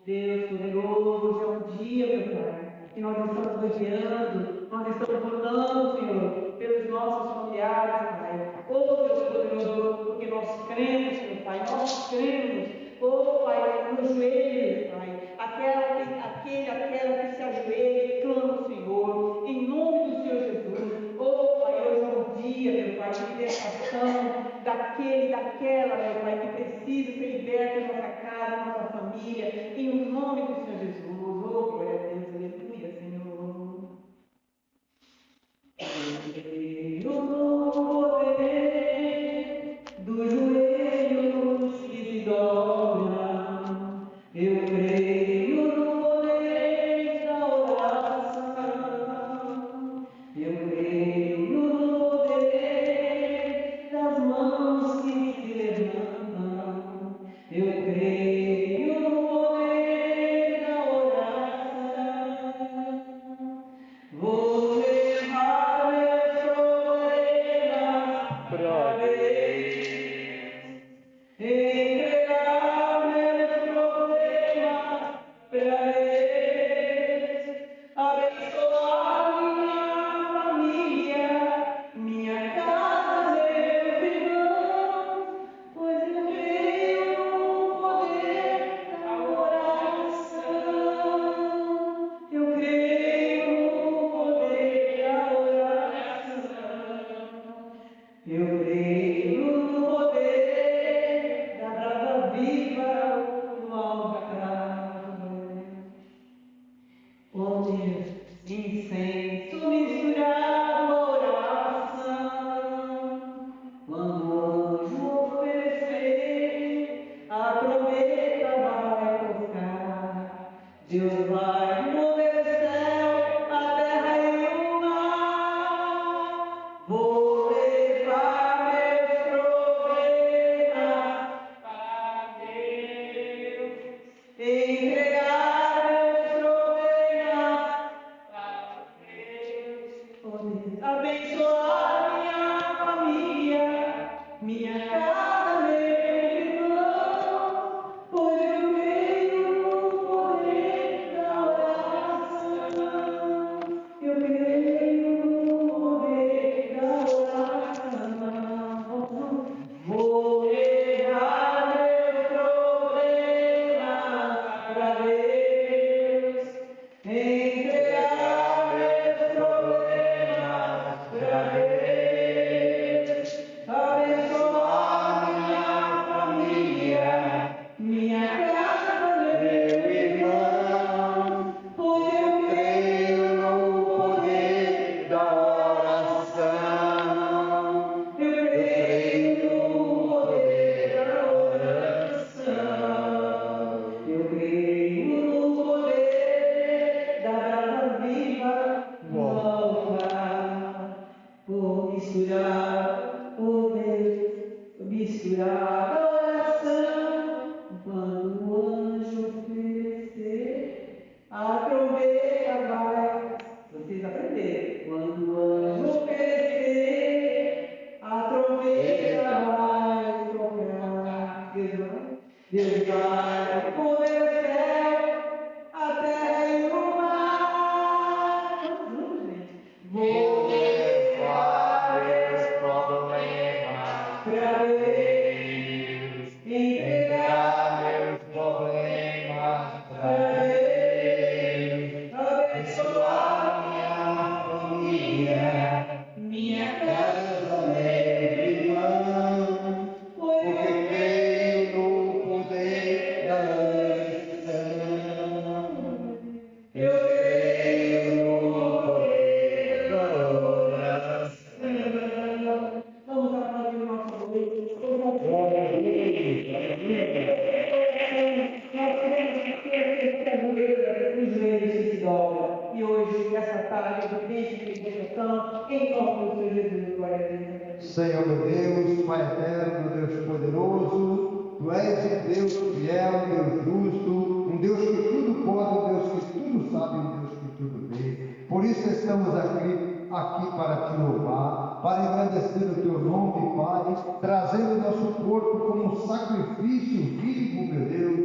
Deus poderoso, hoje é um dia, meu Pai, que nós estamos guardando, nós estamos lutando, Senhor, pelos nossos familiares, Pai. Oh, Deus poderoso, porque nós cremos, meu Pai, nós cremos. Oh, Pai, nos joelhos, Pai, aquela que se ajoelha e clama ao Senhor, em nome do Senhor Jesus. Oh, Pai, hoje é um dia, meu Pai, de libertação daquela, meu Pai, que precisa ser liberta em nossa casa, nossa família, em nome do Senhor Jesus. Oh, glória a Deus, aleluia, Senhor. Eu no poder dos joelhos que se dobram, eu creio no poder da oração, eu creio no poder das mãos que se levantam, eu creio no poder da oração. Vou levar meus problemas pra Deus, entregar meus problemas pra Deus, abençoar minha família, minha casa, meus irmãos, pois eu creio no poder da oração. Eu creio no poder da oração. Eu creio no poder da brasa viva no altar, onde incenso misturado à oração. Quando o anjo oferecer, a trombeta vai tocar. Deus vai mover o céu, a terra e o mar. Vou levar meus problemas para Deus, entregar meus problemas para Deus, abençoar minha família, minha casa, meu irmão, pois eu creio no poder da oração. Eu creio no poder da oração. Vou levar meus problemas para Deus, entregar meus problemas para Deus, abençoar minha família, minha casa, meu irmão, pois eu creio no poder da oração. Eu creio no poder da oração. Eu creio no poder da brasa viva no altar. Por misturar, oh Deus, misturar a oração. Quando o anjo oferecer, a trombeta vai. Vocês aprenderam. Quando o anjo oferecer, a trombeta vai tocar. Deus vai mover o céu, a terra e o mar. Vamos, gente. Vou levar meus problemas pra Deus, entregar meus problemas pra Deus, abençoar minha família, minha casa, meu irmão, porque eu creio no poder da oração. Eu creio no poder da oração. Vamos aplaudir o nosso Deus. Glória a Deus. Nós queremos que os joelhos se dobram. E hoje, essa tarde, eu deixo de intercessão em nome do Senhor Jesus. Glória a Deus. Senhor meu Deus, Pai eterno, Deus poderoso, Tu és um Deus fiel, um Deus justo, um Deus que tudo pode, um Deus que tudo sabe, um Deus que tudo vê. Por isso estamos aqui para Te louvar, para engrandecer o Teu nome, Pai, trazendo o nosso corpo como um sacrifício vivo, meu Deus,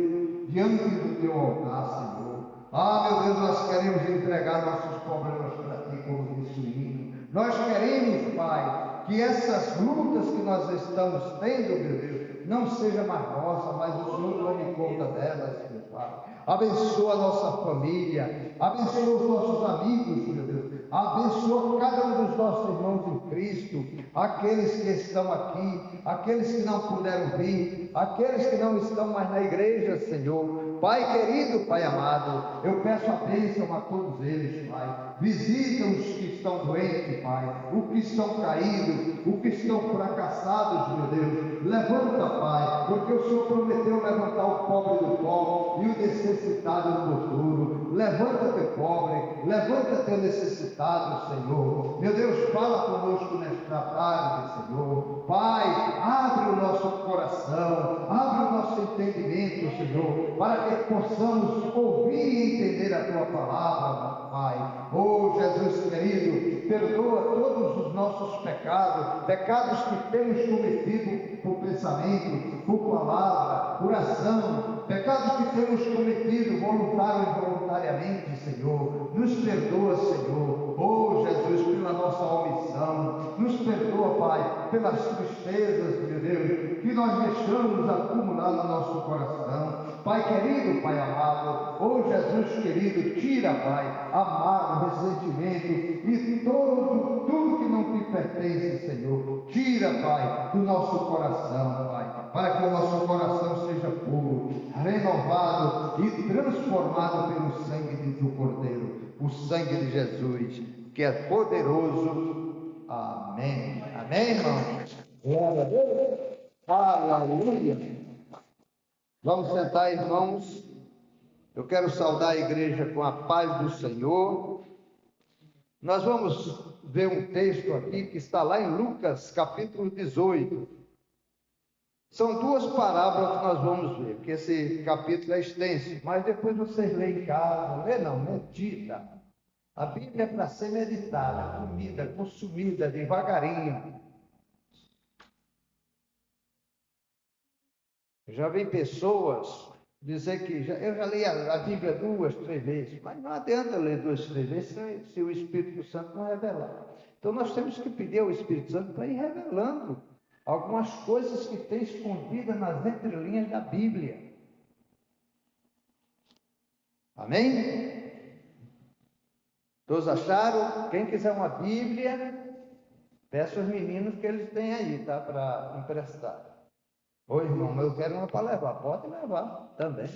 diante do teu altar, Senhor. Ah, meu Deus, nós queremos entregar nossos problemas para Ti, como disse o hino. Nós queremos, Pai, que essas lutas que nós estamos tendo, meu Deus, não seja mais nossa, mas o Senhor tome conta delas, meu Pai. Abençoa a nossa família, abençoa os nossos amigos, meu Deus. Abençoa cada um dos nossos irmãos em Cristo, aqueles que estão aqui, aqueles que não puderam vir, aqueles que não estão mais na igreja, Senhor. Pai querido, Pai amado, eu peço a bênção a todos eles, Pai. Visita os que estão doentes, Pai, os que estão caídos, os que estão fracassados, meu Deus. Levanta, Pai, porque o Senhor prometeu levantar o pobre do pó e o necessitado do futuro. Levanta teu pobre, levanta teu necessitado, Senhor. Meu Deus, fala conosco nesta tarde, Senhor. Pai, abre o nosso coração, abre o nosso entendimento, Senhor, para que possamos ouvir e entender a Tua palavra, Pai. Oh, Jesus querido, perdoa todos os nossos pecados, pecados que temos cometido por pensamento, por palavra, por ação, pecados que temos cometido voluntário e involuntariamente, Senhor. Nos perdoa, Senhor. Oh, Jesus, pela nossa omissão. Nos perdoa, Pai, pelas tristezas, meu Deus, que nós deixamos acumular no nosso coração. Pai querido, Pai amado, oh Jesus querido, tira, Pai, amargo, ressentimento e tudo que não te pertence, Senhor. Tira, Pai, do nosso coração, Pai, para que o nosso coração seja puro, renovado e transformado pelo sangue do Cordeiro, o sangue de Jesus, que é poderoso. Amém. Amém, irmão? Glória a Deus. Aleluia. Vamos sentar, irmãos. Eu quero saudar a igreja com a paz do Senhor. Nós vamos ver um texto aqui que está lá em Lucas, capítulo 18. São duas parábolas que nós vamos ver, porque esse capítulo é extenso, mas depois vocês leem em casa. Lê não, medita. A Bíblia é para ser meditada, comida, consumida devagarinho. Já vi pessoas dizer que eu já li a Bíblia 2, 3 vezes, mas não adianta ler 2, 3 vezes se o Espírito Santo não revelar. Então nós temos que pedir ao Espírito Santo para ir revelando algumas coisas que tem escondidas nas entrelinhas da Bíblia. Amém? Todos acharam? Quem quiser uma Bíblia, peça aos meninos que eles têm aí, tá? Para emprestar. Ô irmão, eu quero uma para levar, pode levar também.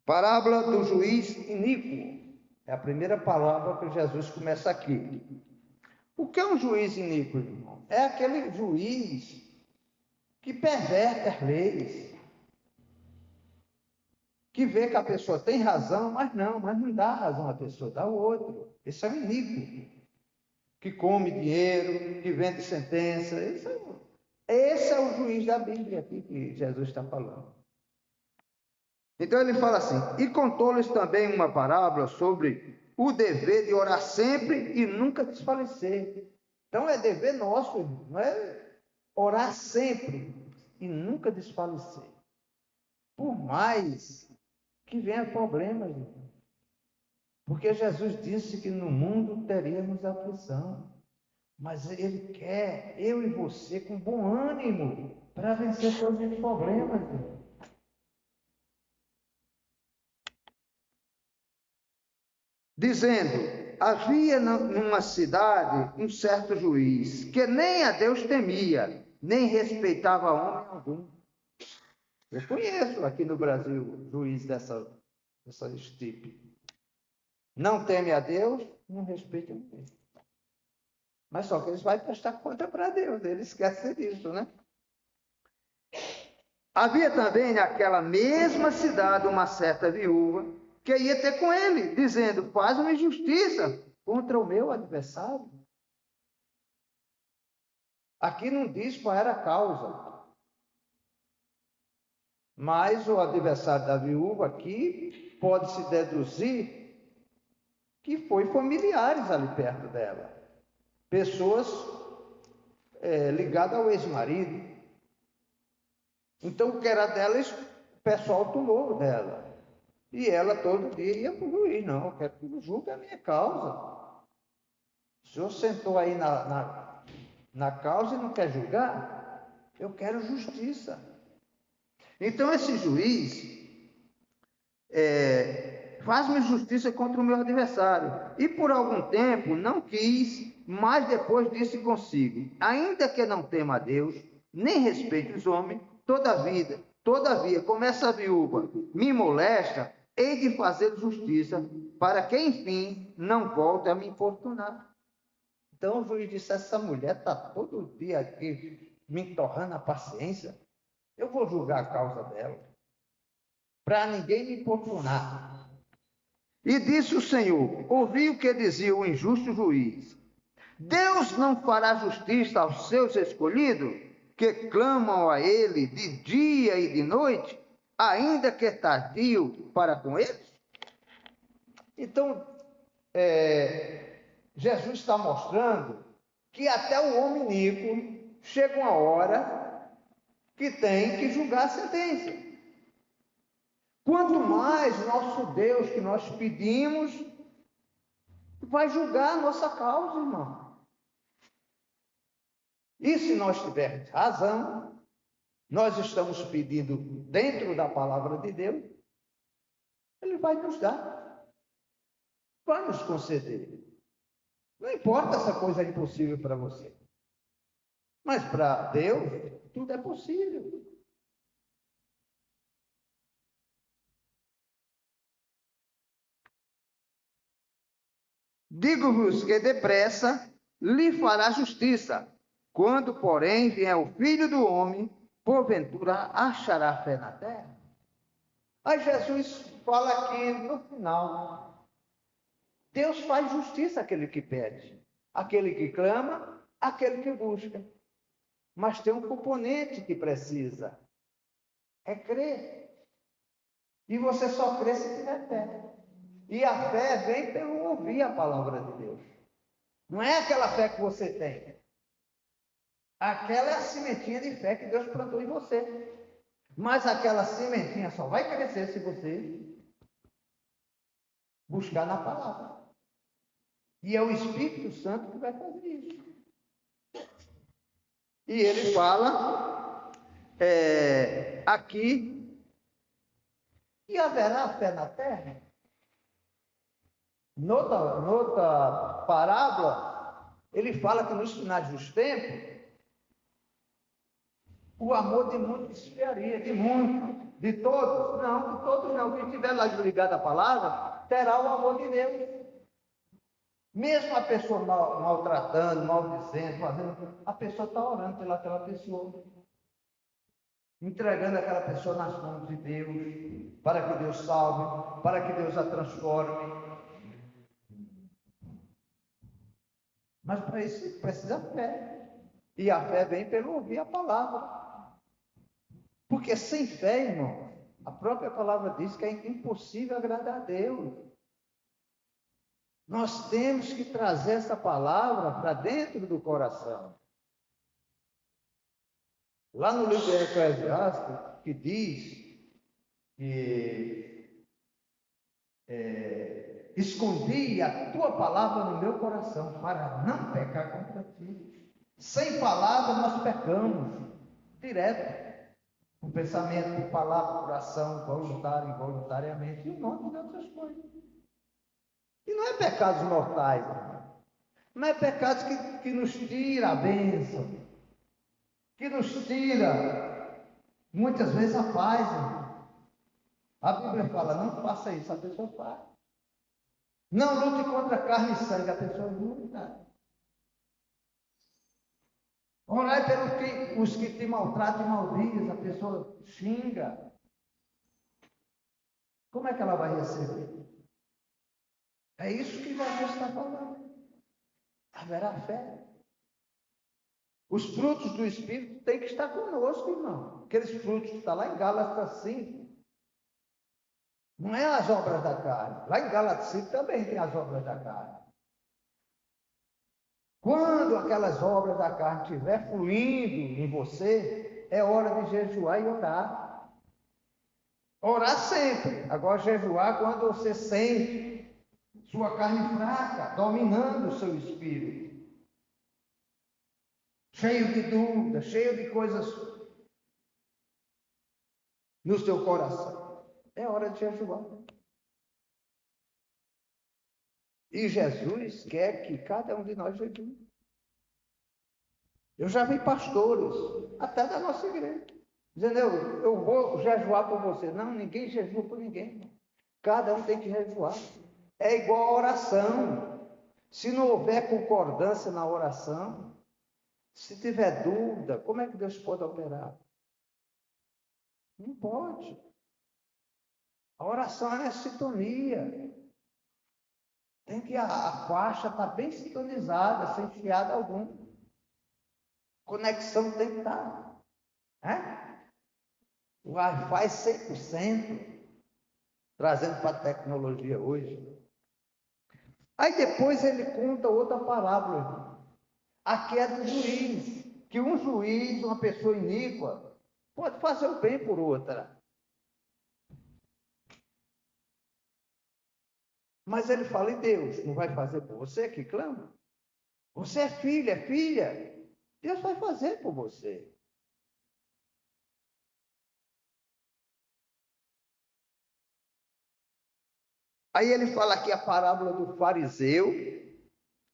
Parábola do juiz iníquo. É a primeira palavra que Jesus começa aqui. O que é um juiz iníquo, irmão? É aquele juiz que perverte as leis, que vê que a pessoa tem razão, mas não dá razão à pessoa, dá ao outro. Esse é o iníquo, que come dinheiro, que vende sentença. Esse é o juiz da Bíblia aqui que Jesus está falando. Então ele fala assim: e contou-lhes também uma parábola sobre o dever de orar sempre e nunca desfalecer. Então é dever nosso, não é? Orar sempre e nunca desfalecer. Por mais que venha problemas, porque Jesus disse que no mundo teríamos aflição. Mas Ele quer eu e você com bom ânimo para vencer todos os problemas. Dizendo: havia numa cidade um certo juiz, que nem a Deus temia, nem respeitava homem algum. Eu conheço aqui no Brasil juiz dessa estipe. Não teme a Deus, não respeita ninguém. Mas só que eles vão prestar conta para Deus, eles esquecem disso, né? Havia também naquela mesma cidade uma certa viúva que ia ter com ele, dizendo: faz-me justiça contra o meu adversário. Aqui não diz qual era a causa, mas o adversário da viúva aqui pode-se deduzir que foi familiares ali perto dela, pessoas ligadas ao ex-marido. Então o que era dela o pessoal tomou dela. E ela todo dia ia para o juiz. Não, eu quero que o julgue a minha causa. O senhor sentou aí na causa e não quer julgar? Eu quero justiça. Então esse juiz faz-me justiça contra o meu adversário. E por algum tempo não quis, mas depois disse consigo: ainda que não tema a Deus, nem respeite os homens, todavia, como essa viúva me molesta, hei de fazer justiça, para que enfim não volte a me importunar. Então o juiz disse: essa mulher está todo dia aqui me torrando a paciência, eu vou julgar a causa dela, para ninguém me importunar. E disse o Senhor: ouvi o que dizia o injusto juiz. Deus não fará justiça aos seus escolhidos, que clamam a Ele de dia e de noite, ainda que tardio para com eles? Então, Jesus está mostrando que até o homem iníquo chega uma hora que tem que julgar a sentença. Quanto mais nosso Deus que nós pedimos vai julgar a nossa causa, irmão. E se nós tivermos razão, nós estamos pedindo dentro da palavra de Deus, Ele vai nos dar, vai nos conceder. Não importa se a coisa é impossível para você, mas para Deus tudo é possível. Digo-vos que depressa lhe fará justiça. Quando, porém, vier o Filho do Homem, porventura achará fé na terra? Aí Jesus fala aqui no final: Deus faz justiça àquele que pede, àquele que clama, àquele que busca. Mas tem um componente que precisa: é crer. E você só crê se tiver fé. E a fé vem pelo ouvir a palavra de Deus. Não é aquela fé que você tem. Aquela é a sementinha de fé que Deus plantou em você. Mas aquela sementinha só vai crescer se você buscar na palavra. E é o Espírito Santo que vai fazer isso. E ele fala aqui: e haverá fé na terra? Noutra parábola, ele fala que nos finais dos tempos, o amor de muitos esfriaria, de muitos, de todos. Não, de todos não. Quem estiver lá ligado à palavra, terá o amor de Deus. Mesmo a pessoa maltratando, maldizendo, fazendo, a pessoa está orando pelaquela pessoa, entregando aquela pessoa nas mãos de Deus, para que Deus salve, para que Deus a transforme. Mas para isso precisa fé. E a fé vem pelo ouvir a palavra. Porque sem fé, irmão, a própria palavra diz que é impossível agradar a Deus. Nós temos que trazer essa palavra para dentro do coração. Lá no livro de Eclesiastes, que diz que escondi a tua palavra no meu coração para não pecar contra ti. Sem palavra nós pecamos direto. Por pensamento, por palavra, por ação, voluntário, involuntariamente, e um monte de outras coisas. E não é pecados mortais, irmão. Não é pecados que nos tira a bênção, que nos tira, muitas vezes, a paz, irmão. A Bíblia fala: não faça isso, a pessoa faz. Não lute contra carne e sangue, a pessoa luta. Orai pelos que te maltratam e maldizem, a pessoa xinga. Como é que ela vai receber? É isso que Jesus está falando. Haverá fé. Os frutos do Espírito têm que estar conosco, irmão. Aqueles frutos que estão lá em Gálatas 5. Não é as obras da carne. Lá em Gálatas 5 também tem as obras da carne. Quando aquelas obras da carne estiver fluindo em você, é hora de jejuar e orar. Orar sempre. Agora, jejuar quando você sente sua carne fraca, dominando o seu espírito. Cheio de dúvidas, cheio de coisas no seu coração. É hora de jejuar. E Jesus quer que cada um de nós jejue. Eu já vi pastores, até da nossa igreja, dizendo, eu vou jejuar por você. Não, ninguém jejua por ninguém. Cada um tem que jejuar. É igual a oração. Se não houver concordância na oração, se tiver dúvida, como é que Deus pode operar? Não pode. A oração é sintonia. Tem que a faixa estar bem sintonizada, sem fiado algum. Conexão tem que estar. O Wi-Fi 100%, trazendo para a tecnologia hoje. Aí depois ele conta outra parábola, irmão. Aqui é do juiz, que um juiz, uma pessoa iníqua, pode fazer o bem por outra. Mas ele fala, e Deus não vai fazer por você que clama? Você é filha. Deus vai fazer por você. Aí ele fala aqui a parábola do fariseu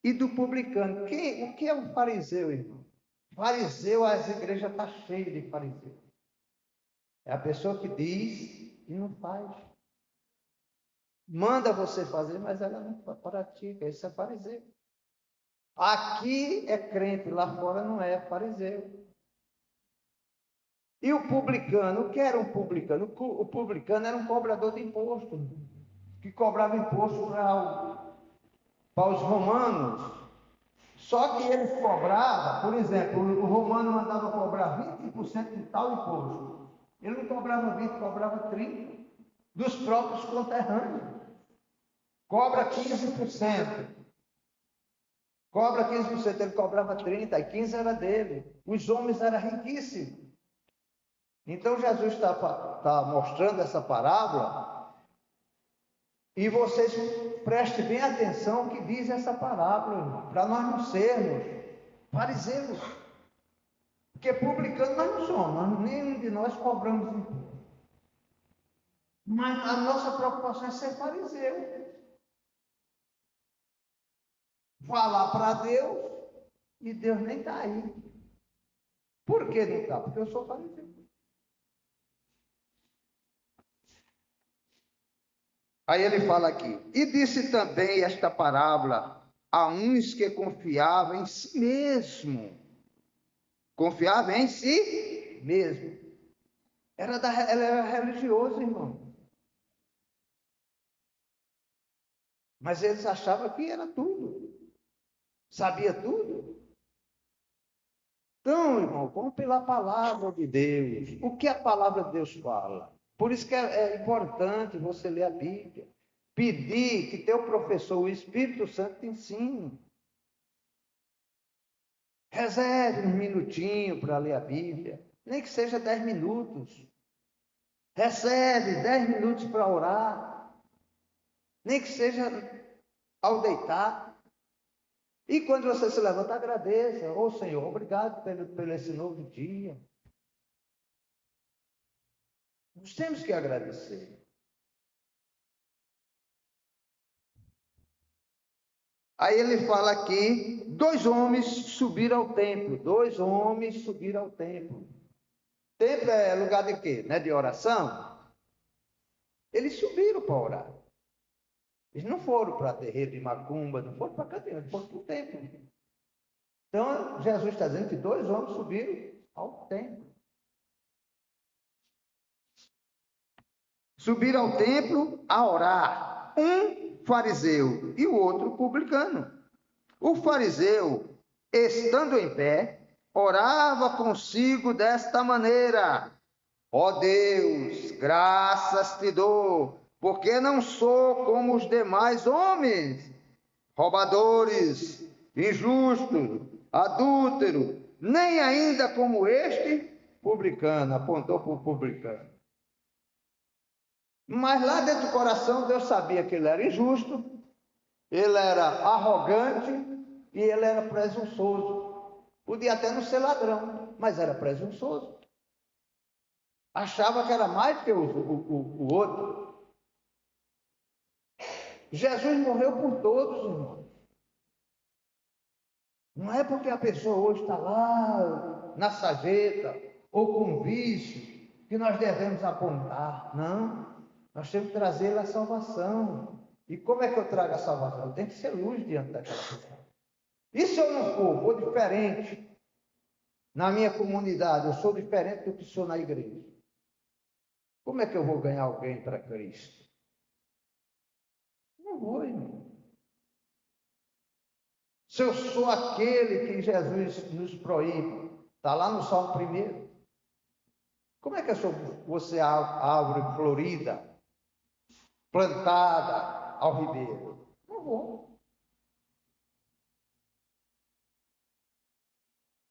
e do publicano. O que é um fariseu, irmão? Fariseu, as igrejas estão cheias de fariseu. É a pessoa que diz e não faz. Manda você fazer, mas ela não pratica. Isso é fariseu. Aqui é crente, lá fora não é fariseu. E o publicano, o que era um publicano? O publicano era um cobrador de imposto, que cobrava imposto para os romanos. Só que eles cobravam, por exemplo, o romano mandava cobrar 20% de tal imposto. Ele não cobrava 20%, cobrava 30% dos próprios conterrâneos. Cobra 15%. Cobra 15%, ele cobrava 30%, e 15% era dele. Os homens eram riquíssimos. Então Jesus está mostrando essa parábola, e vocês prestem bem atenção ao que diz essa parábola, para nós não sermos fariseus. Porque publicano nós não somos, nenhum de nós cobramos imposto. Mas a nossa preocupação é ser fariseu. Falar para Deus, e Deus nem está aí. Por que não está? Porque eu sou fariseu. Aí ele fala aqui, e disse também esta parábola a uns que confiavam em si mesmo. Confiava em si mesmo. Ela era religiosa, irmão. Mas eles achavam que era tudo. Sabia tudo. Então, irmão, vamos pela palavra de Deus. O que a palavra de Deus fala? Por isso que é importante você ler a Bíblia. Pedir que teu professor, o Espírito Santo, te ensine. Reserve um minutinho para ler a Bíblia. Nem que seja 10 minutos. Reserve 10 minutos para orar. Nem que seja ao deitar. E quando você se levanta, agradeça. Ô Senhor, obrigado pelo esse novo dia. Nós temos que agradecer. Aí ele fala aqui, 2 homens subiram ao templo. 2 homens subiram ao templo. Templo é lugar de quê? Né? De oração? Eles subiram para orar. Eles não foram para terreiro de macumba, não foram para cadeia, eles foram para o templo. Então, Jesus está dizendo que 2 homens subiram ao templo. Subiram ao templo a orar. Um fariseu e o outro publicano. O fariseu, estando em pé, orava consigo desta maneira: ó Deus, graças te dou, porque não sou como os demais homens, roubadores, injustos, adúlteros, nem ainda como este publicano. Apontou para o publicano. Mas lá dentro do coração, Deus sabia que ele era injusto, ele era arrogante e ele era presunçoso. Podia até não ser ladrão, mas era presunçoso. Achava que era mais que o outro. Jesus morreu por todos, irmãos. Não é porque a pessoa hoje está lá na sarjeta ou com vício que nós devemos apontar. Não. Nós temos que trazer a salvação. E como é que eu trago a salvação? Eu tenho que ser luz diante daquela pessoa. E se eu não for diferente na minha comunidade, eu sou diferente do que sou na igreja. Como é que eu vou ganhar alguém para Cristo? Não vou, irmão. Se eu sou aquele que Jesus nos proíbe, está lá no Salmo 1. Como é que eu sou você, árvore florida, plantada ao ribeiro? Não vou.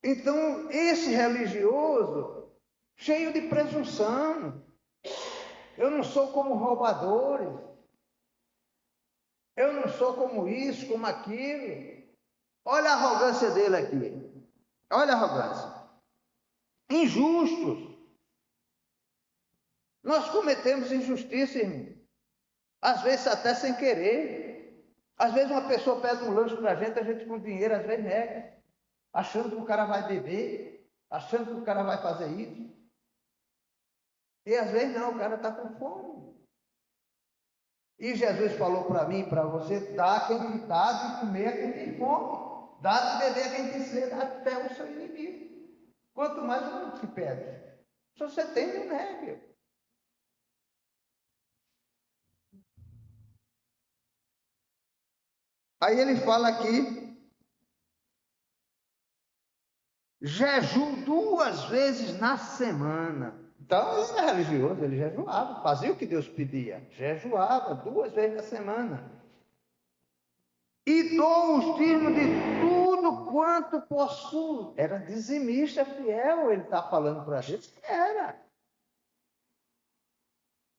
Então, esse religioso, cheio de presunção, eu não sou como roubadores, eu não sou como isso, como aquilo. Olha a arrogância dele aqui. Olha a arrogância. Injustos. Nós cometemos injustiça, irmão. Às vezes até sem querer. Às vezes uma pessoa pede um lanche para a gente com dinheiro, às vezes nega. Achando que o cara vai beber, achando que o cara vai fazer isso. E às vezes não, o cara está com fome. E Jesus falou para mim, para você, dá a quem te dá de comer a quem tem fome. Dá de beber a quem tem sede, até o seu inimigo. Quanto mais o mundo te pede. Se você tem, não negue. Aí ele fala aqui, jejum 2 vezes na semana. Então ele era religioso, ele jejuava, fazia o que Deus pedia. Jejuava 2 vezes na semana. E dou os dízimos de tudo quanto possuo. Era dizimista fiel, ele está falando para a gente que era.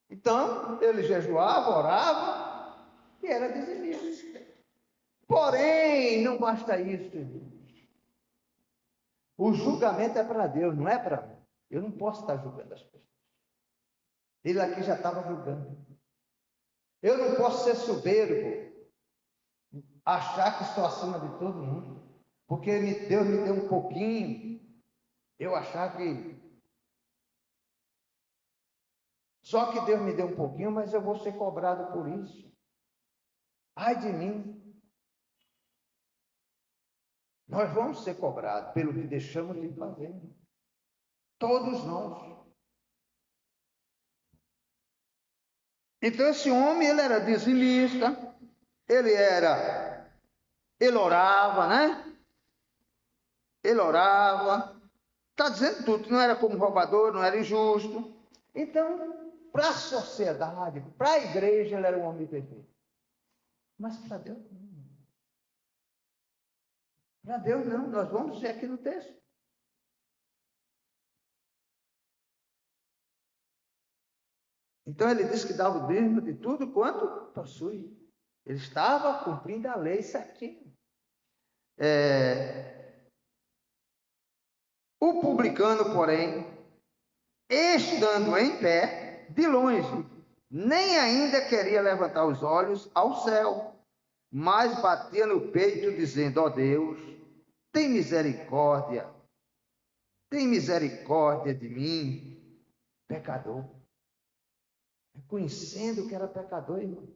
Então, ele jejuava, orava e era dizimista. Porém, não basta isso, irmãos. O julgamento é para Deus, não é para mim. Eu não posso estar julgando as pessoas. Ele aqui já estava julgando. Eu não posso ser soberbo, achar que estou acima de todo mundo, porque Deus me deu um pouquinho, eu achar que... Só que Deus me deu um pouquinho, mas eu vou ser cobrado por isso. Ai de mim. Nós vamos ser cobrados pelo que deixamos de fazer. Todos nós. Então esse homem, ele era dizimista, ele orava, né? Ele orava. Está dizendo tudo, não era como roubador, não era injusto. Então, para a sociedade, para a igreja, ele era um homem perfeito. Mas para Deus não. Para Deus não, nós vamos ver aqui no texto. Então ele disse que dava o dízimo de tudo quanto possui. Ele estava cumprindo a lei certinho. O publicano, porém, estando em pé, de longe, nem ainda queria levantar os olhos ao céu, mas batia no peito, dizendo: ó Deus, tem misericórdia de mim, pecador. Reconhecendo que era pecador, irmão.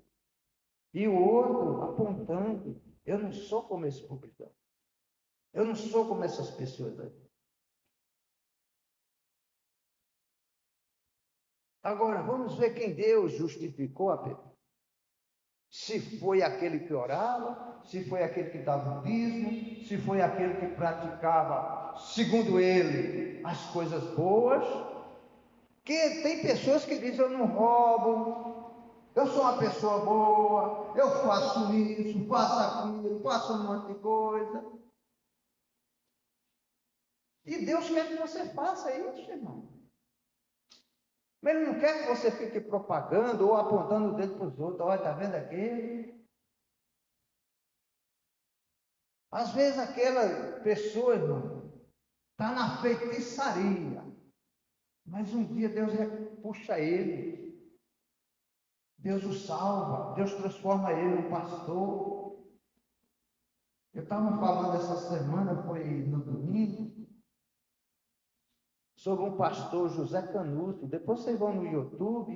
E o outro apontando: eu não sou como esse publicano. Eu não sou como essas pessoas aí. Agora, vamos ver quem Deus justificou a Pedro. Se foi aquele que orava, se foi aquele que dava o dízimo, se foi aquele que praticava, segundo ele, as coisas boas. Que tem pessoas que dizem: eu não roubo, eu sou uma pessoa boa, eu faço isso, faço aquilo, faço um monte de coisa. E Deus quer que você faça isso, irmão. Mas ele não quer que você fique propagando ou apontando o dedo para os outros. Olha, está vendo aquele? Às vezes aquela pessoa, irmão, está na feitiçaria. Mas um dia Deus puxa ele. Deus o salva. Deus transforma ele num pastor. Eu estava falando essa semana, foi no domingo, sobre um pastor, José Canuto. Depois vocês vão no YouTube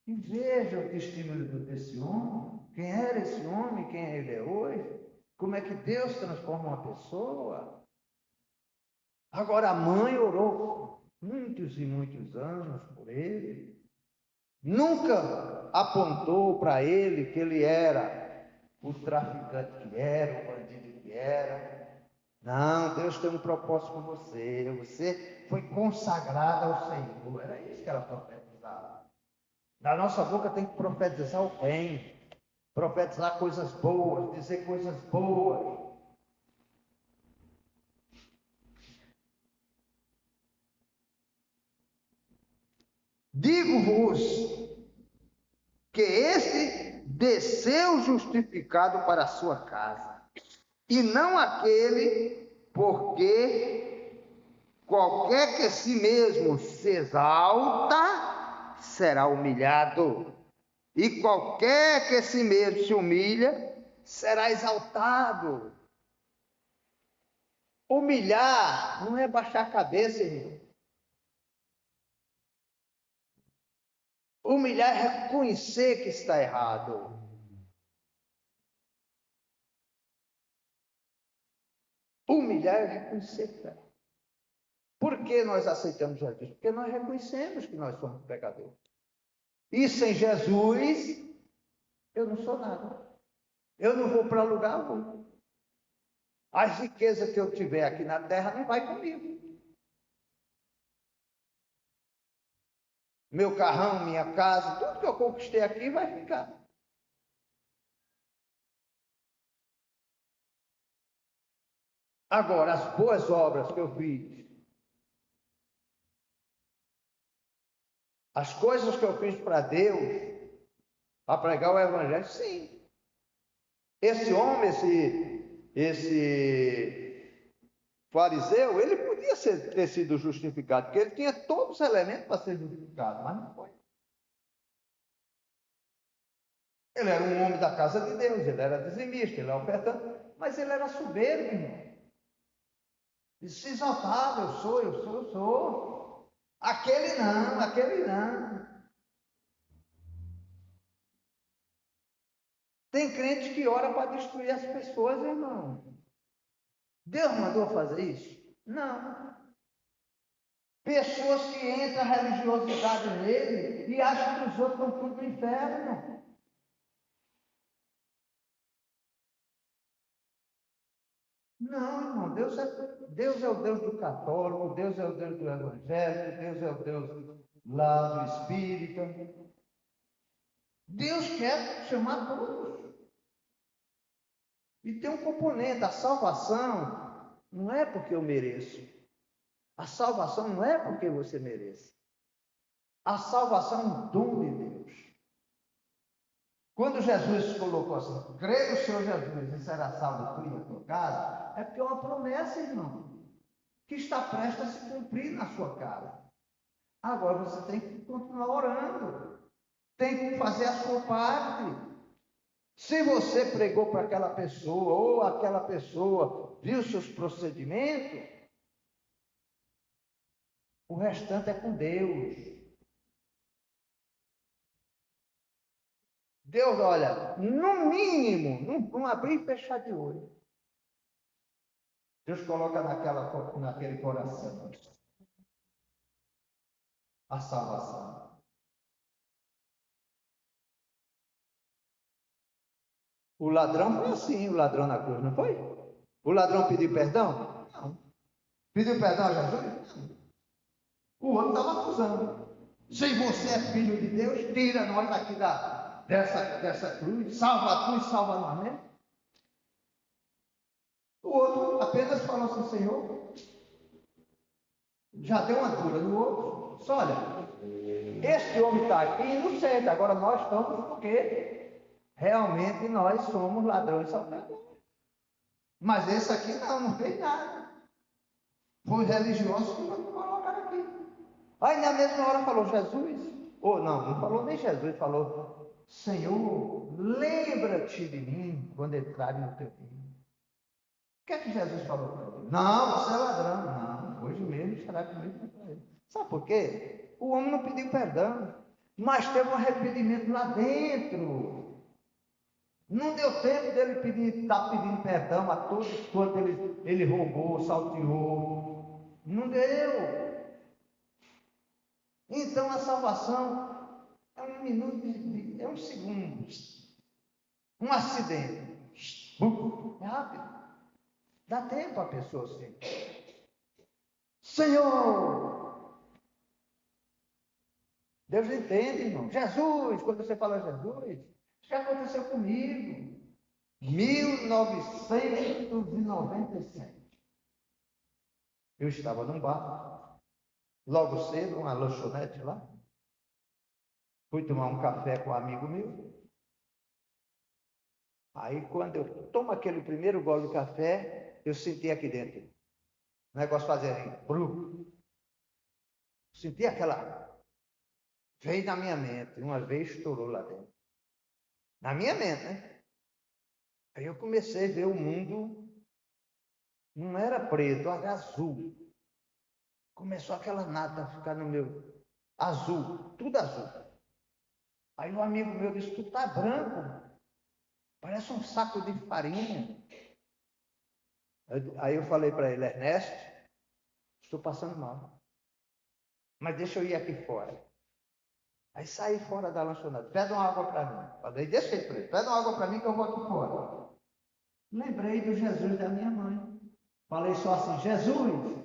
e vejam o testemunho desse homem. Quem era esse homem, quem ele é hoje. Como é que Deus transforma uma pessoa. Agora a mãe orou muitos e muitos anos por ele. Nunca apontou para ele que ele era o traficante que era, o bandido que era. Não, Deus tem um propósito com você. Você foi consagrada ao Senhor. Era isso que ela profetizava. Da nossa boca tem que profetizar o bem, profetizar coisas boas, dizer coisas boas. Digo-vos que este desceu justificado para a sua casa, e não aquele, porque qualquer que a si mesmo se exalta, será humilhado, e qualquer que a si mesmo se humilha, será exaltado. Humilhar não é baixar a cabeça, irmão. Humilhar é reconhecer que está errado. Humilhar é reconhecer que está errado. Por que nós aceitamos Jesus? Porque nós reconhecemos que nós somos pecadores. E sem Jesus, eu não sou nada. Eu não vou para lugar algum. As riquezas que eu tiver aqui na terra não vai comigo. Meu carrão, minha casa, tudo que eu conquistei aqui vai ficar. Agora, as boas obras que eu fiz, as coisas que eu fiz para Deus, para pregar o Evangelho, sim. Esse homem, esse fariseu, ele podia ter sido justificado, porque ele tinha todos os elementos para ser justificado, mas não foi. Ele era um homem da casa de Deus, ele era dizimista, ele era ofertante, mas ele era soberbo, irmão. Ele se exaltava, eu sou. Aquele não. Tem crente que ora para destruir as pessoas, irmão. Deus mandou fazer isso? Não. Pessoas que entram a religiosidade nele e acham que os outros estão tudo no inferno. Não, irmão, Deus é o Deus do católico, Deus é o Deus do evangélico, Deus é o Deus lá do espírita. Deus quer chamar todos. E tem um componente, a salvação não é porque eu mereço. A salvação não é porque você merece. A salvação é um dom de Deus. Quando Jesus colocou assim, crê no Senhor Jesus e será salvo tu e a tua casa, é porque é uma promessa, irmão, que está prestes a se cumprir na sua casa. Agora você tem que continuar orando, tem que fazer a sua parte. Se você pregou para aquela pessoa, ou aquela pessoa viu seus procedimentos, o restante é com Deus. Deus, olha, no mínimo, não abrir e fechar de olho. Deus coloca naquele coração a salvação. O ladrão foi assim, o ladrão na cruz, não foi? O ladrão pediu perdão? Não. Pediu perdão a Jesus? Não. O outro estava acusando. Se você é filho de Deus, tira nós daqui dessa cruz, salva tu e salva nós mesmo. O outro apenas falou assim, Senhor, já deu uma dura no outro. Só olha, Este homem está aqui inocente, agora nós estamos porque realmente nós somos ladrões e salteadores. Mas esse aqui não fez nada. Foi religioso que não colocaram aqui. Aí na mesma hora falou Jesus, ou não falou nem Jesus, falou: Senhor, lembra-te de mim quando entrarem no teu reino. O que é que Jesus falou para ele? Não, você é ladrão. Não, hoje mesmo será comigo para ele. Sabe por quê? O homem não pediu perdão, mas teve um arrependimento lá dentro. Não deu tempo dele estar pedindo perdão a todos quanto ele roubou, salteou. Não deu. Então a salvação é um minuto, é um segundo. Um acidente. É rápido. Dá tempo a pessoa assim. Senhor! Deus entende, irmão. Jesus, quando você fala Jesus, isso já aconteceu comigo. 1997. Eu estava num bar, logo cedo, uma lanchonete lá. Fui tomar um café com um amigo meu. Aí, quando eu tomo aquele primeiro gole de café, eu senti aqui dentro o negócio fazer assim, senti aquela. Veio na minha mente, uma vez estourou lá dentro. Na minha mente, né? Aí eu comecei a ver o mundo, não era preto, era azul. Começou aquela nata a ficar no meu azul, tudo azul. Aí um amigo meu disse: tu tá branco, parece um saco de farinha. Aí eu falei para ele: Ernesto, estou passando mal, mas deixa eu ir aqui fora. Aí saí fora da lanchonete: pede uma água para mim. Falei: deixa ele preso, pede uma água para mim que eu vou aqui fora. Lembrei do Jesus da minha mãe. Falei só assim: Jesus,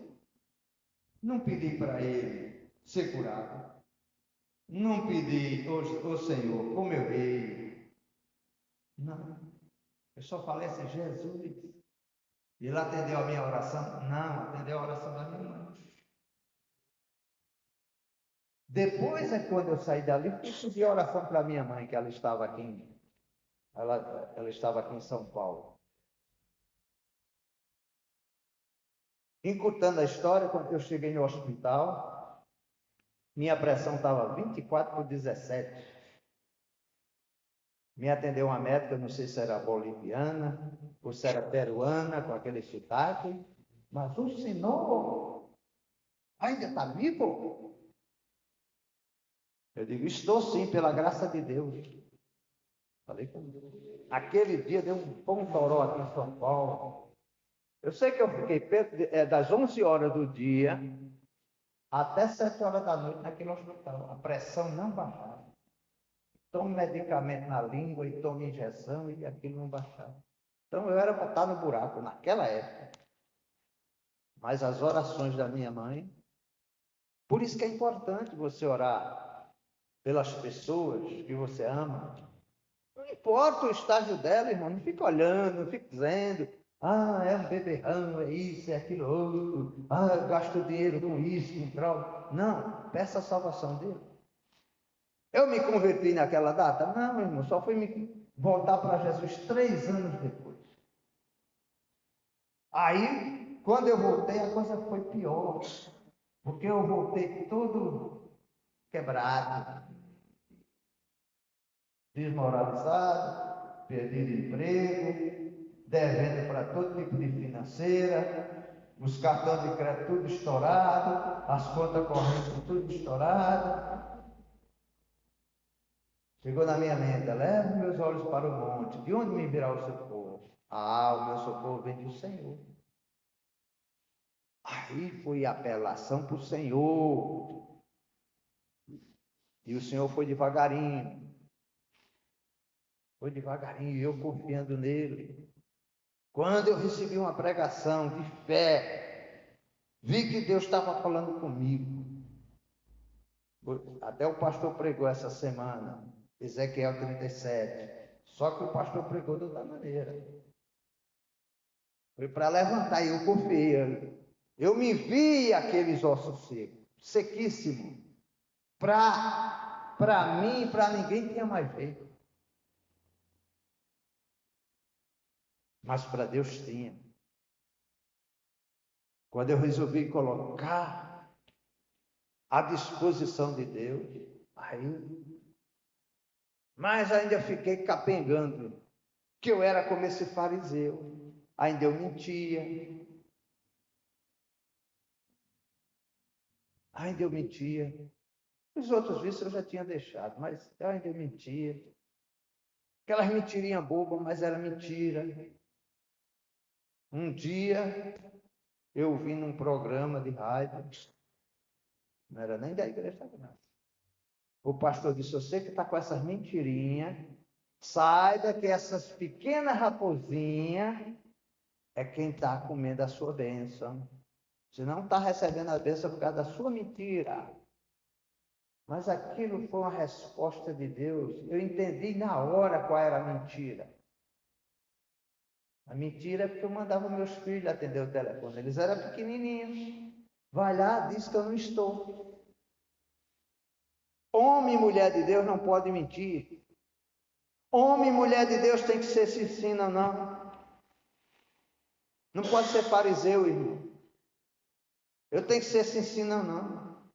não pedi para ele ser curado. Não pedi, ô Senhor, como eu veio. Não. Eu só falei assim: Jesus. Ele atendeu a minha oração? Não, atendeu a oração da minha mãe. Depois é quando eu saí dali, fui pedir oração para minha mãe, que ela estava aqui em São Paulo. Encurtando a história, quando eu cheguei no hospital, minha pressão estava 24/17. Me atendeu uma médica, não sei se era boliviana ou se era peruana, com aquele sotaque. Mas o senhor ainda está vivo? Eu digo: estou sim, pela graça de Deus. Falei com Deus. Aquele dia deu um pontoró aqui em São Paulo. Eu sei que eu fiquei das 11 horas do dia até 7 horas da noite naquele hospital. A pressão não baixava. Tomo medicamento na língua e tomo injeção e aquilo não baixava. Então eu era para estar no buraco naquela época. Mas as orações da minha mãe, por isso que é importante você orar pelas pessoas que você ama. Não importa o estágio dela, irmão, não fica olhando, não fica dizendo: é um beberrão, é isso, é aquilo outro, eu gasto dinheiro com isso, com droga. Não, peça a salvação dele. Eu me converti naquela data? Não, irmão, só fui me voltar para Jesus 3 anos depois. Aí, quando eu voltei, a coisa foi pior, porque eu voltei todo quebrado, desmoralizado, perdido emprego, devendo para todo tipo de financeira, os cartões de crédito tudo estourado, as contas correntes tudo estourado. Chegou na minha mente: leva meus olhos para o monte, de onde me virá o socorro? O meu socorro vem do Senhor. Aí foi a apelação para o Senhor. E o Senhor foi devagarinho. Foi devagarinho, eu confiando nele. Quando eu recebi uma pregação de fé, vi que Deus estava falando comigo. Até o pastor pregou essa semana, Ezequiel 37. Só que o pastor pregou de outra maneira. Foi para levantar e eu confiei. Eu me vi aqueles ossos secos, sequíssimos. Para mim, para ninguém tinha mais jeito. Mas para Deus tinha. Quando eu resolvi colocar à disposição de Deus, aí, mas ainda fiquei capengando, que eu era como esse fariseu. Ainda eu mentia. Ainda eu mentia. Os outros vícios eu já tinha deixado, mas eu ainda mentia. Aquelas mentirinhas bobas, mas era mentira. Um dia eu vi num programa de rádio, não era nem da Igreja da Graça. O pastor disse: você que está com essas mentirinhas, saiba que essas pequenas raposinhas é quem está comendo a sua bênção. Você não está recebendo a bênção por causa da sua mentira. Mas aquilo foi uma resposta de Deus. Eu entendi na hora qual era a mentira. A mentira é porque eu mandava meus filhos atender o telefone. Eles eram pequenininhos. Vai lá, diz que eu não estou. Homem e mulher de Deus não pode mentir. Homem e mulher de Deus tem que ser sincero, não. Não pode ser fariseu, irmão. Eu tenho que ser sincero, não.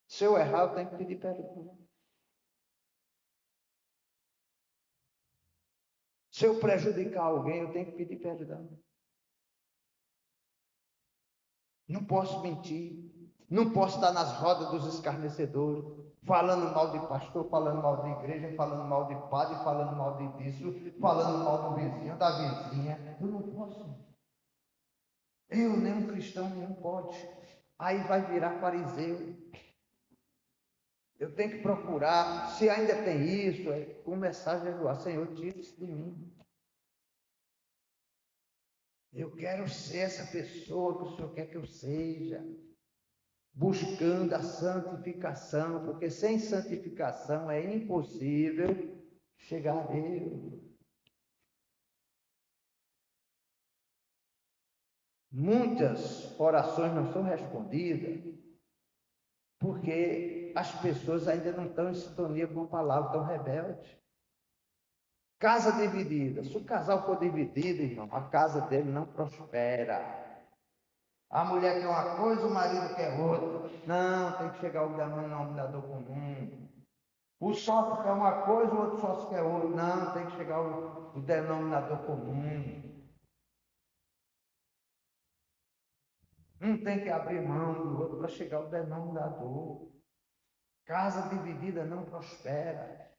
Se eu errar, eu tenho que pedir perdão. Se eu prejudicar alguém, eu tenho que pedir perdão. Não posso mentir. Não posso estar nas rodas dos escarnecedores, falando mal de pastor, falando mal de igreja, falando mal de padre, falando mal de disso, falando mal do vizinho, da vizinha. Eu não posso. Eu, nem um cristão, nenhum pode. Aí vai virar fariseu. Eu tenho que procurar, se ainda tem isso, começar a jejuar. Senhor, tira isso de mim. Eu quero ser essa pessoa que o Senhor quer que eu seja. Buscando a santificação, porque sem santificação é impossível chegar a Deus. Muitas orações não são respondidas porque as pessoas ainda não estão em sintonia com a palavra, estão rebeldes. Casa dividida. Se o casal for dividido, irmão, a casa dele não prospera. A mulher quer uma coisa, o marido quer outra. Não, tem que chegar ao denominador comum. O sócio quer uma coisa, o outro sócio quer outra. Não, tem que chegar ao denominador comum. Um tem que abrir mão do outro para chegar ao denominador. Casa dividida não prospera.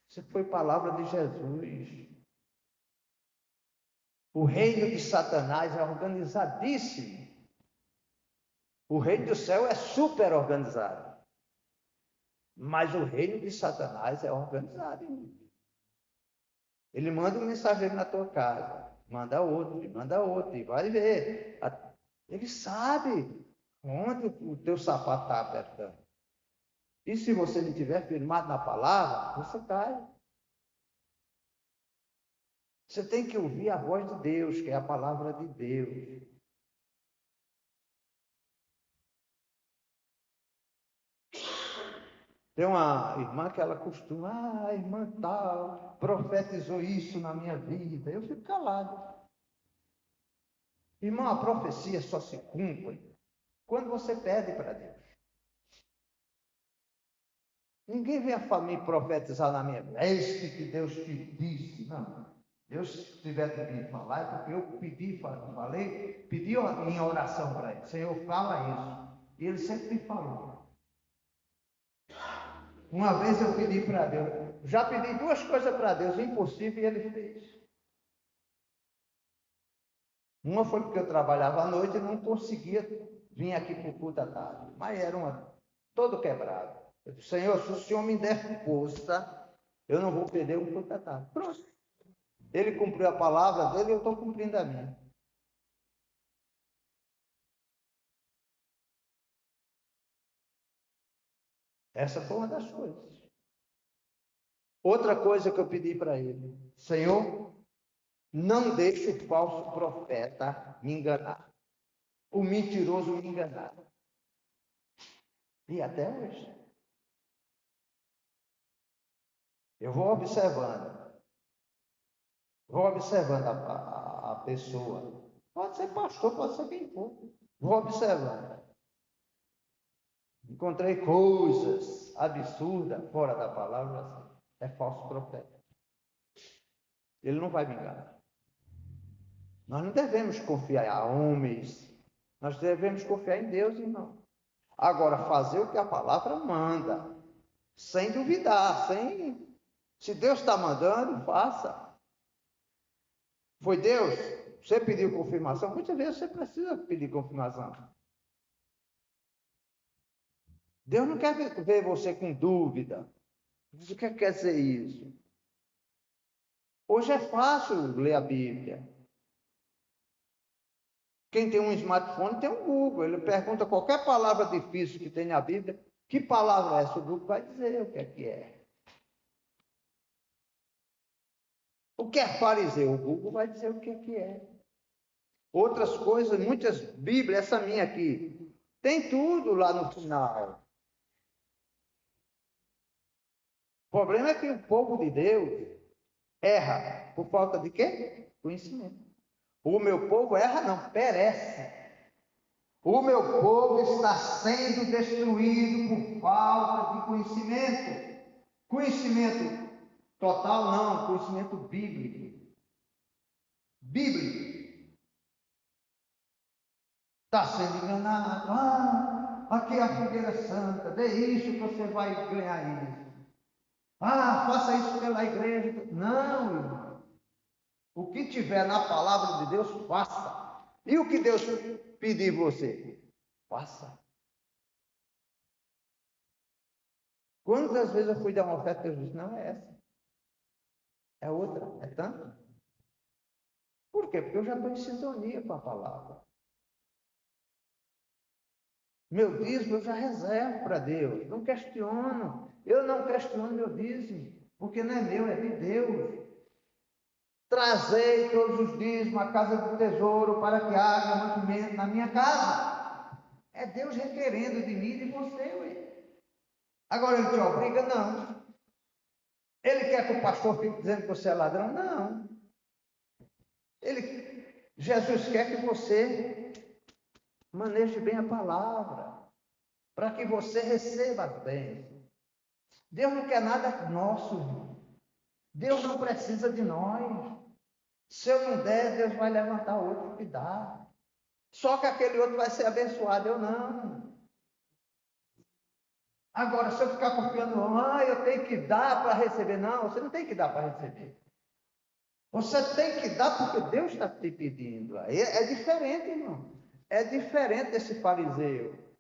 Isso foi palavra de Jesus. O reino de Satanás é organizadíssimo. O reino do céu é super organizado. Mas o reino de Satanás é organizado. Ele manda um mensageiro na tua casa. Manda outro, e vai ver. Ele sabe onde o teu sapato está apertando. E se você não estiver firmado na palavra, você cai. Você tem que ouvir a voz de Deus, que é a palavra de Deus. Tem uma irmã que ela costuma, a irmã tal, profetizou isso na minha vida. Eu fico calado. Irmão, a profecia só se cumpre quando você pede para Deus. Ninguém vem a me profetizar na minha vida. É isso que Deus te disse. Não. Deus, se tiver que me falar, é porque eu pedi em oração para ele. Senhor, fala isso. E ele sempre me falou. Uma vez eu pedi para Deus, já pedi duas coisas para Deus, impossível, e ele fez. Uma foi porque eu trabalhava à noite e não conseguia vir aqui para o culto à tarde. Mas era todo quebrado. Eu disse: Senhor, se o Senhor me der força, eu não vou perder o culto à tarde. Pronto. Ele cumpriu a palavra dele e eu estou cumprindo a minha. Essa foi uma das coisas. Outra coisa que eu pedi para ele: Senhor, não deixe o falso profeta me enganar. O mentiroso me enganar. E até hoje. Eu vou observando a pessoa. Pode ser pastor, pode ser quem for. Vou observando. Encontrei coisas absurdas fora da palavra, assim. É falso profeta. Ele não vai me enganar. Nós não devemos confiar a homens. Nós devemos confiar em Deus, irmão. Agora, fazer o que a palavra manda. Sem duvidar, Se Deus está mandando, faça. Foi Deus? Você pediu confirmação? Muitas vezes você precisa pedir confirmação. Deus não quer ver você com dúvida. O que quer dizer isso? Hoje é fácil ler a Bíblia. Quem tem um smartphone tem um Google. Ele pergunta qualquer palavra difícil que tem na Bíblia. Que palavra é essa? O Google vai dizer o que é. O que é fariseu? O Google vai dizer o que é. Outras coisas, muitas Bíblias, essa minha aqui, tem tudo lá no final. O problema é que o povo de Deus erra por falta de quê? Conhecimento. O meu povo erra não, perece. O meu povo está sendo destruído por falta de conhecimento. Conhecimento total não, conhecimento bíblico. Bíblico. Está sendo enganado. Aqui é a fogueira santa, dê isso que você vai ganhar isso. Faça isso pela igreja. Não, irmão. O que tiver na palavra de Deus, faça. E o que Deus pedir você? Faça. Quantas vezes eu fui dar uma oferta, Deus disse, não é essa. É outra, é tanto. Por quê? Porque eu já estou em sintonia com a palavra. Meu dízimo eu já reservo para Deus. Não questiono. Eu não questiono meu dízimo, porque não é meu, é de Deus. Trazei todos os dízimos à casa do tesouro para que haja mantimento na minha casa. É Deus requerendo de mim e de você, ué. Agora ele te obriga? Não. Ele quer que o pastor fique dizendo que você é ladrão? Não. Jesus quer que você maneje bem a palavra, para que você receba as bênçãos. Deus não quer nada nosso, irmão. Deus não precisa de nós. Se eu não der, Deus vai levantar outro que dá. Só que aquele outro vai ser abençoado, eu não. Agora, se eu ficar confiando, eu tenho que dar para receber. Não, você não tem que dar para receber. Você tem que dar porque Deus está te pedindo. É diferente, irmão. É diferente desse fariseu.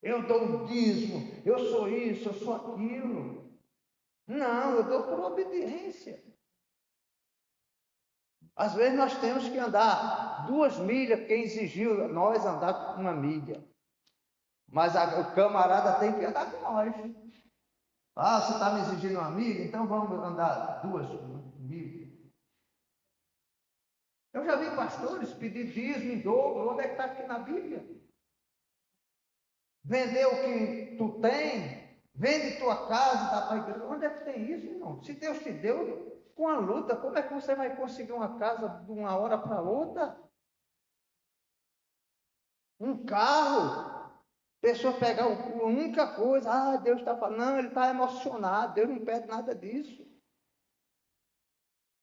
Eu dou um dízimo, eu sou isso, eu sou aquilo. Não, eu dou por obediência. Às vezes nós temos que andar 2 milhas, quem exigiu nós andar 1 milha. Mas o camarada tem que andar com nós. Você está me exigindo 1 milha? Então vamos andar 2 milhas. Eu já vi pastores pedir dízimo em dobro. Onde é que está aqui na Bíblia? Vender o que tu tem, vende tua casa, dá para a igreja. Onde é que tem isso, irmão? Se Deus te deu com a luta, como é que você vai conseguir uma casa de uma hora para outra? Um carro, pessoa pegar a única coisa, Deus está falando, não, ele está emocionado, Deus não pede nada disso. O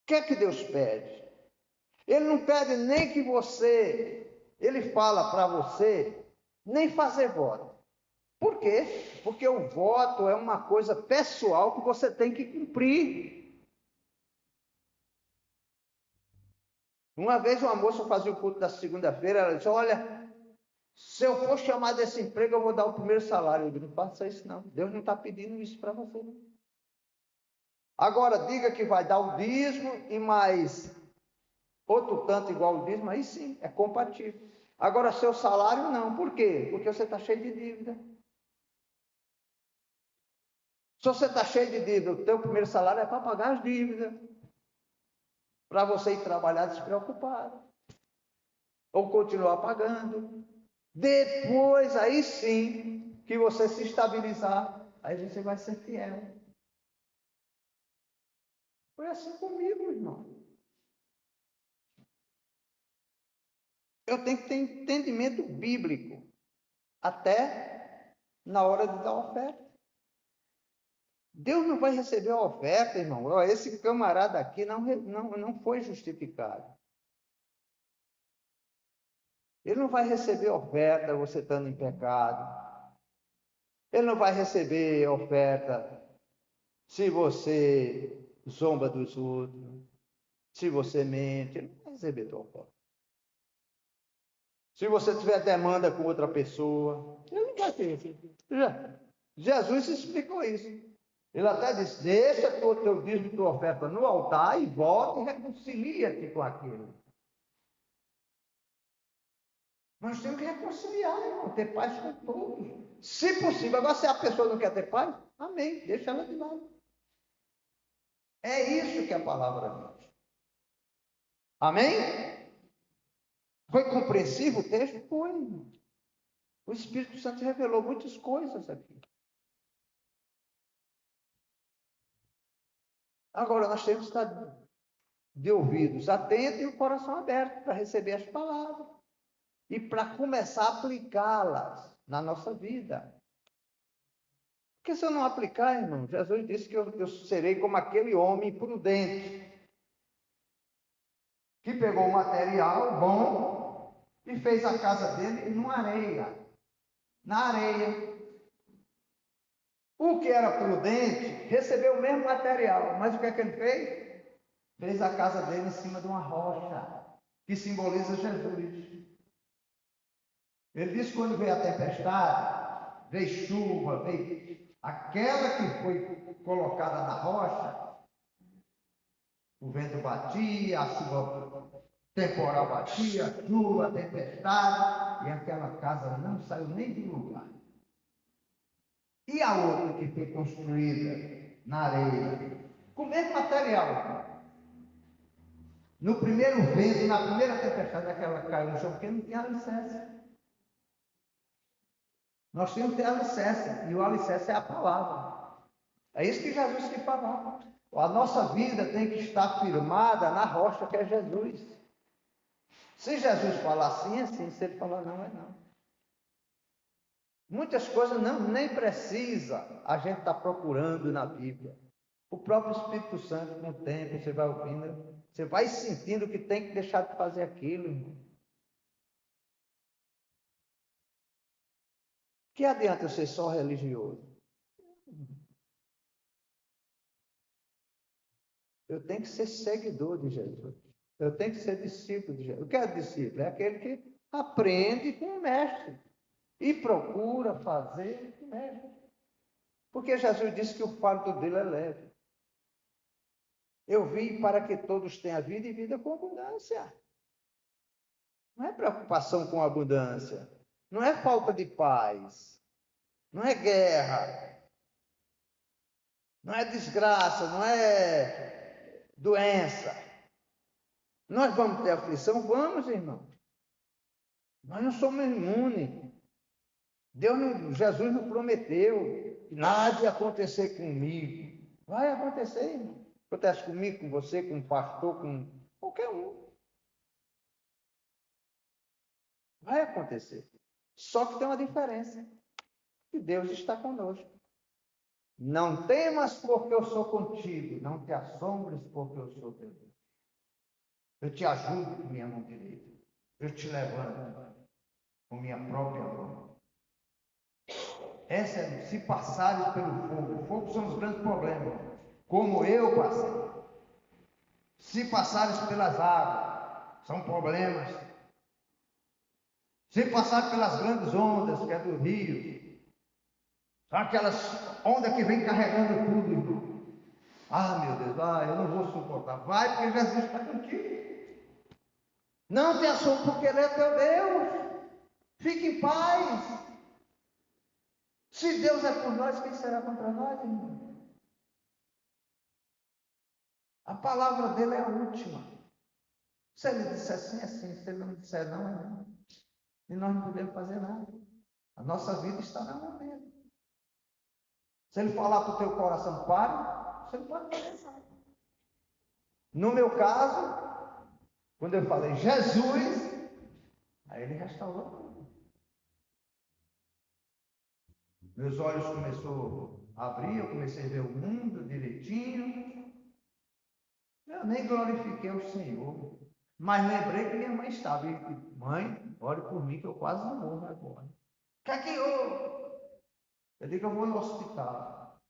que é que Deus pede? Ele não pede nem que ele fala para você, nem fazer voto. Por quê? Porque o voto é uma coisa pessoal que você tem que cumprir. Uma vez uma moça fazia o culto da segunda-feira, ela disse, olha, se eu for chamar desse emprego, eu vou dar o primeiro salário. Eu digo, não faça isso não, Deus não está pedindo isso para você. Não. Agora, diga que vai dar o dízimo e mais outro tanto igual o dízimo, aí sim, é compatível. Agora, seu salário não, por quê? Porque você está cheio de dívida. Se você está cheio de dívida, o teu primeiro salário é para pagar as dívidas. Para você ir trabalhar despreocupado. Ou continuar pagando. Depois, aí sim, que você se estabilizar, aí você vai ser fiel. Foi assim comigo, irmão. Eu tenho que ter entendimento bíblico, até na hora de dar oferta. Deus não vai receber a oferta, irmão. Ó, esse camarada aqui não foi justificado. Ele não vai receber oferta você estando em pecado. Ele não vai receber oferta se você zomba dos outros, se você mente. Ele não vai receber tua oferta. Se você tiver demanda com outra pessoa, ele não vai ter. Jesus explicou isso. Ele até disse: deixa teu dízimo e tua oferta no altar e volta e reconcilia-te com aquilo. Nós temos que reconciliar, irmão, ter paz com todos. Se possível. Agora, se a pessoa não quer ter paz, amém, deixa ela de lado. É isso que a palavra diz. Amém? Foi compreensivo o texto? Foi. O Espírito Santo revelou muitas coisas aqui. Agora, nós temos que estar de ouvidos atentos e o coração aberto para receber as palavras e para começar a aplicá-las na nossa vida. Porque se eu não aplicar, irmão, Jesus disse que eu serei como aquele homem prudente que pegou o material bom e fez a casa dele numa areia. Na areia. O que era prudente recebeu o mesmo material, mas o que é que ele fez? Fez a casa dele em cima de uma rocha, que simboliza Jesus. Ele disse que quando veio a tempestade, veio chuva, veio aquela que foi colocada na rocha, o vento batia, a chuva temporal batia, a chuva, a tempestade, e aquela casa não saiu nem do lugar. E a outra que foi construída na areia, com o mesmo material. No primeiro vento, na primeira tempestade, aquela caiu no chão, porque não tinha alicerce. Nós temos que ter alicerce, e o alicerce é a palavra. É isso que Jesus quis falar. A nossa vida tem que estar firmada na rocha que é Jesus. Se Jesus falar assim, é assim. Se ele falar não, é não. Muitas coisas nem precisa a gente estar procurando na Bíblia. O próprio Espírito Santo, com o tempo, você vai ouvindo, você vai sentindo que tem que deixar de fazer aquilo, irmão. Que adianta eu ser só religioso? Eu tenho que ser seguidor de Jesus. Eu tenho que ser discípulo de Jesus. O que é discípulo? É aquele que aprende com o mestre e procura fazer com o mestre. Porque Jesus disse que o fardo dele é leve. Eu vim para que todos tenham vida e vida com abundância. Não é preocupação com abundância. Não é falta de paz. Não é guerra. Não é desgraça. Não é doença. Nós vamos ter aflição? Vamos, irmão. Nós não somos imunes. Jesus não prometeu que nada ia acontecer comigo. Vai acontecer, irmão. Acontece comigo, com você, com um pastor, com qualquer um. Vai acontecer. Só que tem uma diferença. Que Deus está conosco. Não temas porque eu sou contigo. Não te assombres porque eu sou teu Deus. Eu te ajudo com minha mão direita. Eu te levanto com minha própria mão. Essa é, se passares pelo fogo. O fogo são os grandes problemas. Como eu passei. Se passares pelas águas, são problemas. Se passar pelas grandes ondas, que é do rio, são aquelas ondas que vêm carregando tudo. Ah, meu Deus, eu não vou suportar. Vai, porque Jesus está contigo. Não te assume porque Ele é teu Deus. Fique em paz. Se Deus é por nós, quem será contra nós, irmão? A palavra dele é a última. Se ele disser sim, é sim. Se ele não disser não, é não. E nós não podemos fazer nada. A nossa vida está na mão dele. Se ele falar para o teu coração, pare, você não pode fazer nada. No meu caso, quando eu falei Jesus, aí ele restaurou. Meus olhos começaram a abrir, eu comecei a ver o mundo direitinho. Eu nem glorifiquei o Senhor. Mas lembrei que minha mãe estava. E, mãe, ore por mim que eu quase não morro agora. O que é que eu digo, eu vou no hospital.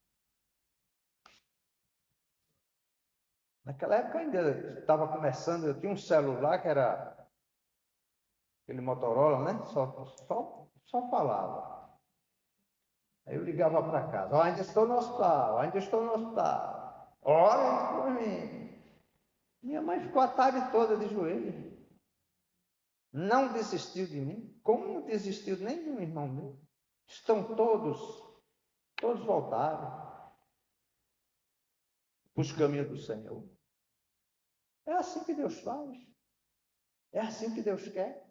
Naquela época ainda estava começando, eu tinha um celular que era aquele Motorola, né? Só falava. Aí eu ligava para casa, ainda estou no hospital, ainda estou no hospital. Ora por mim. Minha mãe ficou a tarde toda de joelho. Não desistiu de mim, como não desistiu nem de um irmão meu. Estão todos voltaram para os caminhos do Senhor. É assim que Deus faz. É assim que Deus quer.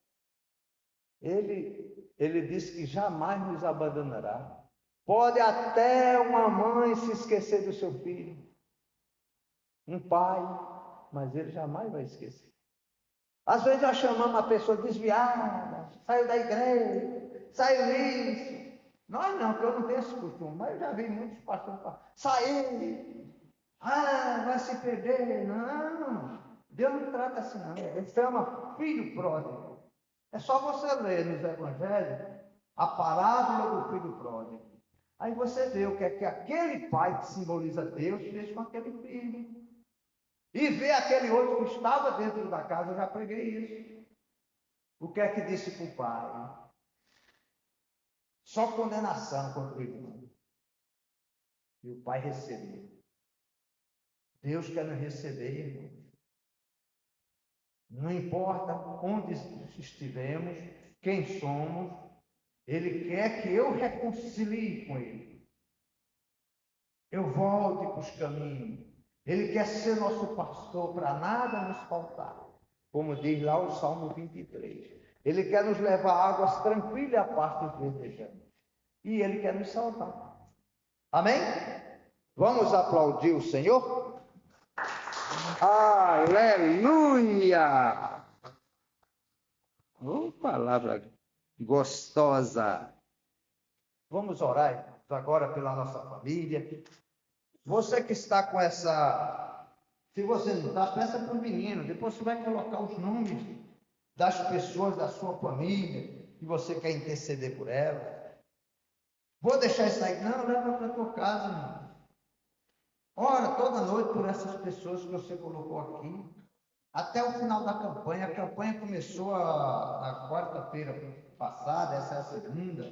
Ele disse que jamais nos abandonará. Pode até uma mãe se esquecer do seu filho, um pai, mas ele jamais vai esquecer. Às vezes nós chamamos a pessoa desviada, saiu da igreja, saiu isso. Nós não, porque eu não tenho esse costume, mas eu já vi muitos pastores falar, saiu, vai se perder. Não, Deus não trata assim não. Ele chama filho pródigo. É só você ler nos evangelhos a parábola do filho pródigo. Aí você vê o que é que aquele pai que simboliza Deus fez com aquele filho. E vê aquele outro que estava dentro da casa, eu já preguei isso. O que é que disse para o pai? Só condenação contra o irmão. E o pai recebeu. Deus quer nos receber, irmãos. Não importa onde estivemos, quem somos, Ele quer que eu reconcilie com Ele. Eu volte para os caminhos. Ele quer ser nosso pastor para nada nos faltar. Como diz lá o Salmo 23. Ele quer nos levar a águas tranquilas a partes verdejantes. E Ele quer nos salvar. Amém? Vamos aplaudir o Senhor? Aleluia! Oh, palavra gostosa. Vamos orar agora pela nossa família. Você que está com essa... Se você não está, peça para o menino. Depois você vai colocar os nomes das pessoas da sua família que você quer interceder por elas. Vou deixar isso aí. Não, leva para a tua casa, irmão. Ora toda noite por essas pessoas que você colocou aqui. Até o final da campanha. A campanha começou na quarta-feira passada, essa é a segunda.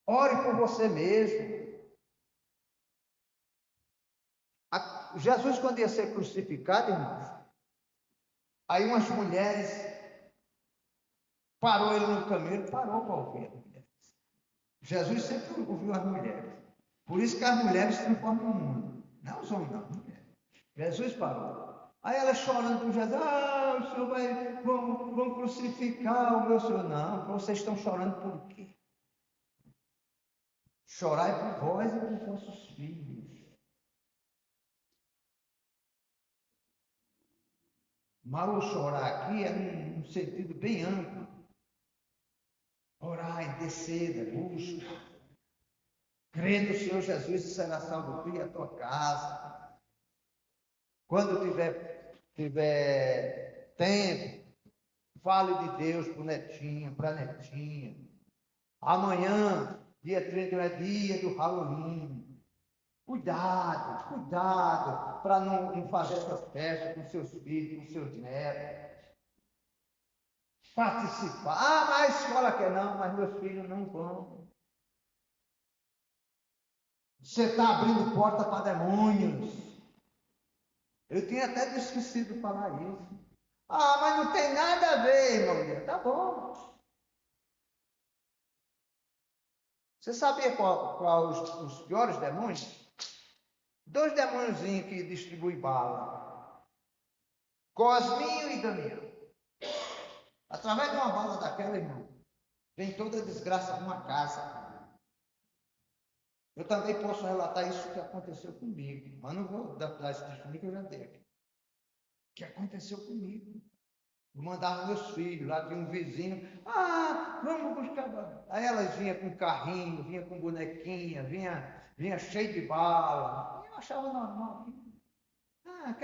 Ore por você mesmo. Jesus, quando ia ser crucificado, irmãos, aí umas mulheres parou ele no caminho, ele parou para ouvir as mulheres. Jesus sempre ouviu as mulheres. Por isso que as mulheres transformam o mundo. Não os homens, não. Jesus parou. Aí ela chorando por Jesus, o Senhor vão crucificar o meu Senhor. Não, vocês estão chorando por quê? Chorai por vós e por vossos filhos. Mas o chorar aqui é num sentido bem amplo. Orar, interceda, busca. Crê no Senhor Jesus e será salvo tu e a tua casa. Quando tiver tempo, fale de Deus para o netinho, para a netinha. Amanhã, dia 30, é dia do Halloween. Cuidado para não fazer essas festas com seus filhos, com seus netos. Participar. Mas a escola quer não, mas meus filhos não vão. Você está abrindo porta para demônios. Eu tinha até esquecido de falar isso. Mas não tem nada a ver, irmão. Tá bom. Você sabia qual os piores demônios? 2 demôniozinhos que distribuem bala. Cosminho e Damião. Através de uma bala daquela, irmão, vem toda a desgraça numa casa. Eu também posso relatar isso que aconteceu comigo, mas não vou dar esse testemunho que eu já dei aqui. Que aconteceu comigo. Eu mandava meus filhos, lá tinha um vizinho, vamos buscar. Aí elas vinham com carrinho, vinha com bonequinha, vinha cheio de bala. Eu achava normal. O que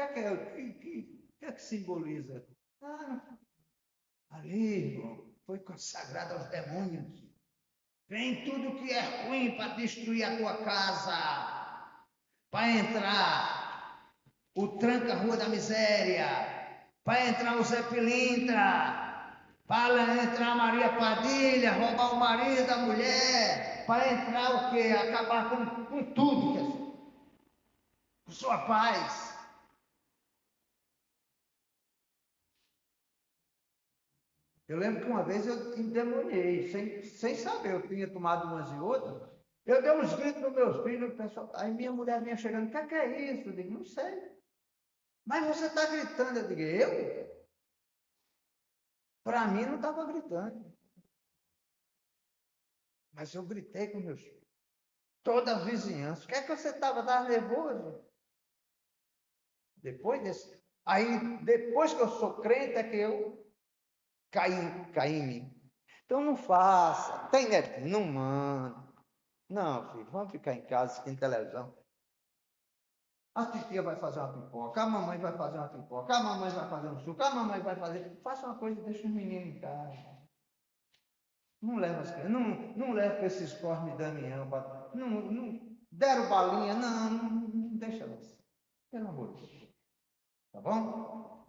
é que simboliza? Ali, irmão, foi consagrado aos demônios. Vem tudo que é ruim para destruir a tua casa, para entrar o tranca-rua da miséria, para entrar o Zé Pilintra, para entrar a Maria Padilha, roubar o marido da mulher, para entrar o quê? Acabar com tudo, quer dizer, com sua paz. Eu lembro que uma vez eu endemoniei, sem saber, eu tinha tomado umas e outras. Eu dei uns gritos nos meus filhos, o pessoal, aí minha mulher vinha chegando, o que é isso? Eu digo, não sei. Mas você está gritando. Eu digo, eu? Para mim não estava gritando. Mas eu gritei com meus filhos. Toda a vizinhança. O que é que você estava? Estava nervoso? Depois que eu sou crente, é que eu caí em mim. Então não faça. Tem netinho, não manda. Não, filho, vamos ficar em casa assistindo televisão. A titia vai fazer uma pipoca, a mamãe vai fazer uma pipoca, a mamãe vai fazer um suco, a mamãe vai fazer. Faça uma coisa e deixa os meninos em casa. Não leva as crianças, não leva para esses Cosme e Damião. Não deram balinha, não deixa elas. Pelo amor de Deus. Tá bom?